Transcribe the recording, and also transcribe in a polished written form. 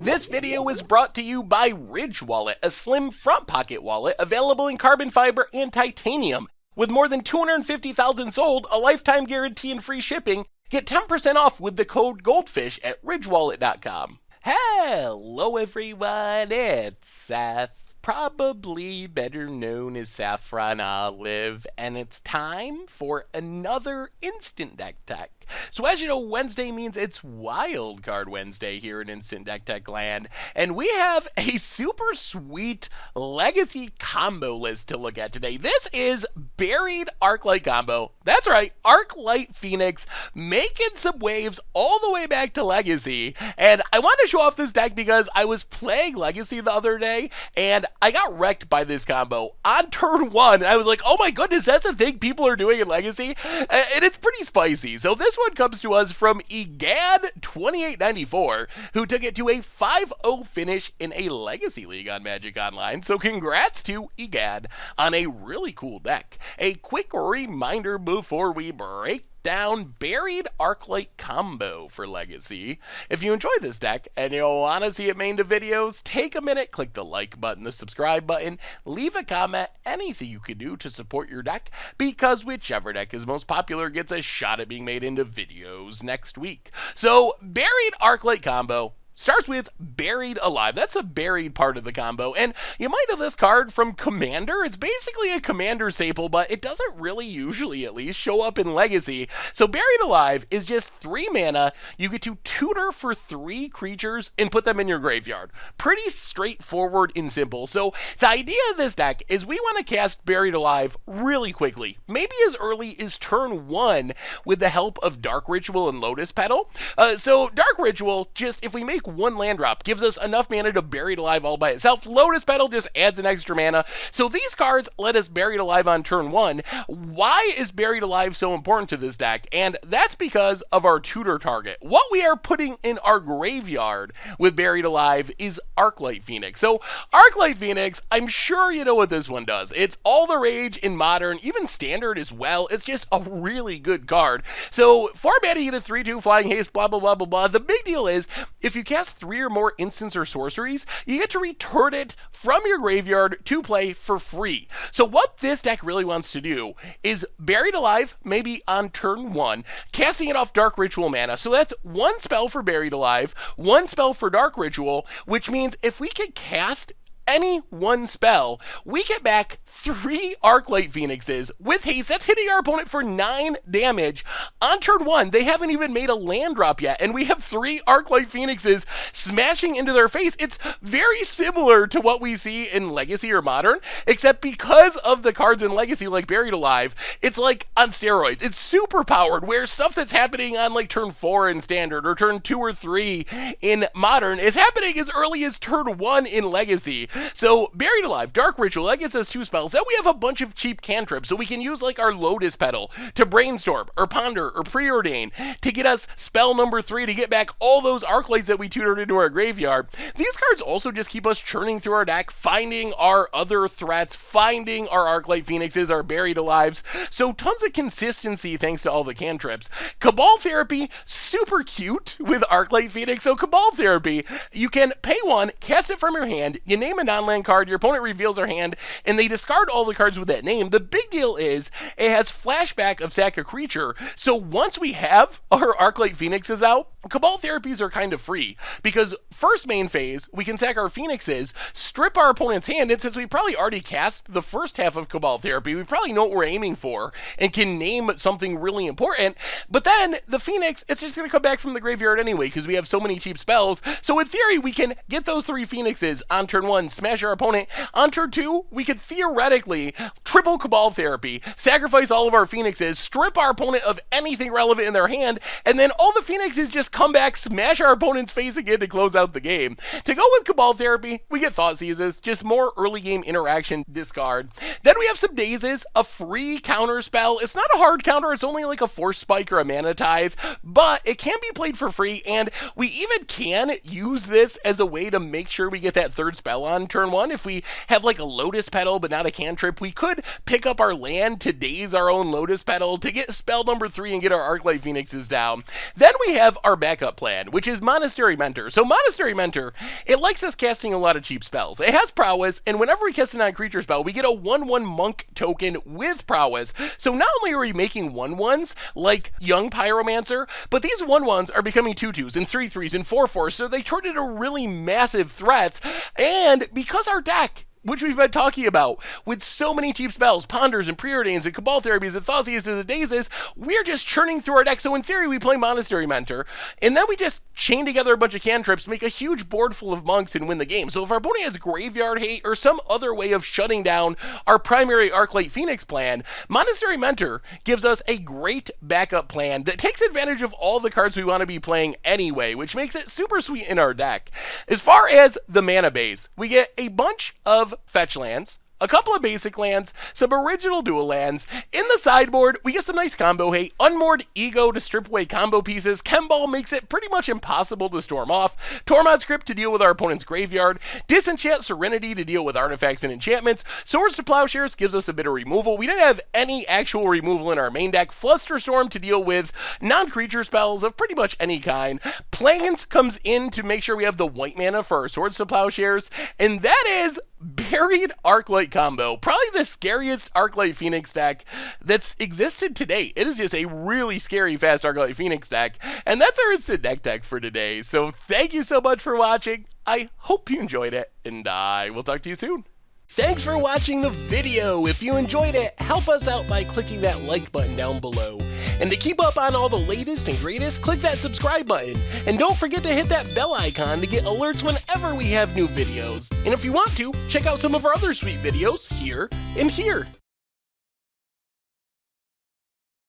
This video is brought to you by Ridge Wallet, a slim front pocket wallet available in carbon fiber and titanium. With more than 250,000 sold, a lifetime guarantee and free shipping, get 10% off with the code GOLDFISH at ridgewallet.com. Hello everyone, it's Seth, probably better known as Saffron Olive, and it's time for another Instant Deck Tech. So as you know, Wednesday means it's Wild Card Wednesday here in Instant Deck Tech land, and we have a super sweet Legacy combo list to look at today. This is Buried Arclight combo. That's right, Arclight Phoenix making some waves all the way back to Legacy, and I wanted to show off this deck because I was playing Legacy the other day, and I got wrecked by this combo on turn one. I was like, oh my goodness, that's a thing people are doing in Legacy, and it's pretty spicy. So this one comes to us from Egad2894, who took it to a 5-0 finish in a Legacy League on Magic Online. So congrats to Egad on a really cool deck. A quick reminder before we break down Buried Arclight combo for Legacy. If you enjoyed this deck and you want to see it made into videos, take a minute, click the like button, the subscribe button, leave a comment, anything you can do to support your deck, because whichever deck is most popular gets a shot at being made into videos next week. So Buried Arclight combo starts with Buried Alive. That's a buried part of the combo, and you might know this card from Commander. It's basically a Commander staple, but it doesn't really usually, at least, show up in Legacy. So Buried Alive is just 3 mana. You get to tutor for 3 creatures and put them in your graveyard. Pretty straightforward and simple. So the idea of this deck is we want to cast Buried Alive really quickly, maybe as early as turn 1 with the help of Dark Ritual and Lotus Petal. So Dark Ritual, just if we make 1 land drop, gives us enough mana to Buried Alive all by itself. Lotus Petal just adds an extra mana. So these cards let us Buried Alive on turn 1. Why is Buried Alive so important to this deck? And that's because of our tutor target. What we are putting in our graveyard with Buried Alive is Arclight Phoenix. So Arclight Phoenix, I'm sure you know what this one does. It's all the rage in Modern, even Standard as well. It's just a really good card. So formatting it a 3/2 flying haste, blah, blah, blah, blah, blah. The big deal is if you cast 3 or more instants or sorceries, you get to return it from your graveyard to play for free. So what this deck really wants to do is Buried Alive, maybe on turn 1, casting it off Dark Ritual mana. So that's 1 spell for Buried Alive, 1 spell for Dark Ritual, which means if we could cast any 1 spell, we get back 3 Arclight Phoenixes with haste. That's hitting our opponent for 9 damage. On turn 1, they haven't even made a land drop yet, and we have 3 Arclight Phoenixes smashing into their face. It's very similar to what we see in Legacy or Modern, except because of the cards in Legacy like Buried Alive, it's like on steroids. It's super powered, where stuff that's happening on like turn 4 in Standard or turn 2 or 3 in Modern is happening as early as turn 1 in Legacy. So Buried Alive, Dark Ritual, that gets us 2 spells. Then we have a bunch of cheap cantrips, so we can use like our Lotus Petal to Brainstorm or Ponder or Preordain to get us spell number 3 to get back all those Arclights that we tutored into our graveyard. These cards also just keep us churning through our deck, finding our other threats, finding our Arclight Phoenixes, our Buried Alives. So tons of consistency thanks to all the cantrips. Cabal Therapy, super cute with Arclight Phoenix. So Cabal Therapy, you can pay 1, cast it from your hand, you name a non-land card, your opponent reveals their hand, and they discard all the cards with that name. The big deal is it has flashback of sack a creature, so once we have our Arclight Phoenixes out, Cabal Therapies are kind of free, because first main phase, we can sack our Phoenixes, strip our opponent's hand, and since we probably already cast the first half of Cabal Therapy, we probably know what we're aiming for, and can name something really important, but then the Phoenix, it's just going to come back from the graveyard anyway, because we have so many cheap spells, so in theory, we can get those 3 Phoenixes on turn 1, smash our opponent. On turn 2, we could theoretically triple Cabal Therapy, sacrifice all of our Phoenixes, strip our opponent of anything relevant in their hand, and then all the Phoenixes just come back, smash our opponent's face again to close out the game. To go with Cabal Therapy, we get Thought Seizes, just more early game interaction, discard. Then we have some Dazes, a free counter spell. It's not a hard counter, it's only like a Force Spike or a Mana Tithe, but it can be played for free, and we even can use this as a way to make sure we get that 3rd spell on turn 1. If we have like a Lotus Petal but not a cantrip, we could pick up our land to daze our own Lotus Petal to get spell number 3 and get our Arclight Phoenixes down. Then we have our backup plan, which is Monastery Mentor. So Monastery Mentor, it likes us casting a lot of cheap spells. It has prowess, and whenever we cast a non-creature spell, we get a 1/1 monk token with prowess. So not only are we making 1/1s like Young Pyromancer, but these 1/1s are becoming 2/2s and 3/3s and 4/4s, so they turn into really massive threats. And because our deck, which we've been talking about, with so many cheap spells, Ponders and Preordains and Cabal Therapies and Thausiuses and Dazes, we're just churning through our deck. So in theory, we play Monastery Mentor, and then we just chain together a bunch of cantrips, make a huge board full of monks, and win the game. So if our opponent has Graveyard Hate or some other way of shutting down our primary Arclight Phoenix plan, Monastery Mentor gives us a great backup plan that takes advantage of all the cards we want to be playing anyway, which makes it super sweet in our deck. As far as the mana base, we get a bunch of fetch lands, a couple of basic lands, some original dual lands. In the sideboard, we get some nice combo hate, Unmoored Ego to strip away combo pieces, Chemball makes it pretty much impossible to storm off, Tormod's Crypt to deal with our opponent's graveyard, Disenchant Serenity to deal with artifacts and enchantments, Swords to Plowshares gives us a bit of removal. We didn't have any actual removal in our main deck, Flusterstorm to deal with non-creature spells of pretty much any kind, Plains comes in to make sure we have the white mana for our Swords to Plowshares, and that is Buried Arclight combo, probably the scariest Arclight Phoenix deck that's existed to date. It is just a really scary fast Arclight Phoenix deck, and that's our instant deck for today. So thank you so much for watching. I hope you enjoyed it, and I will talk to you soon. Thanks for watching the video. If you enjoyed it, help us out by clicking that like button down below. And to keep up on all the latest and greatest, click that subscribe button. And don't forget to hit that bell icon to get alerts whenever we have new videos. And if you want to, check out some of our other sweet videos here and here.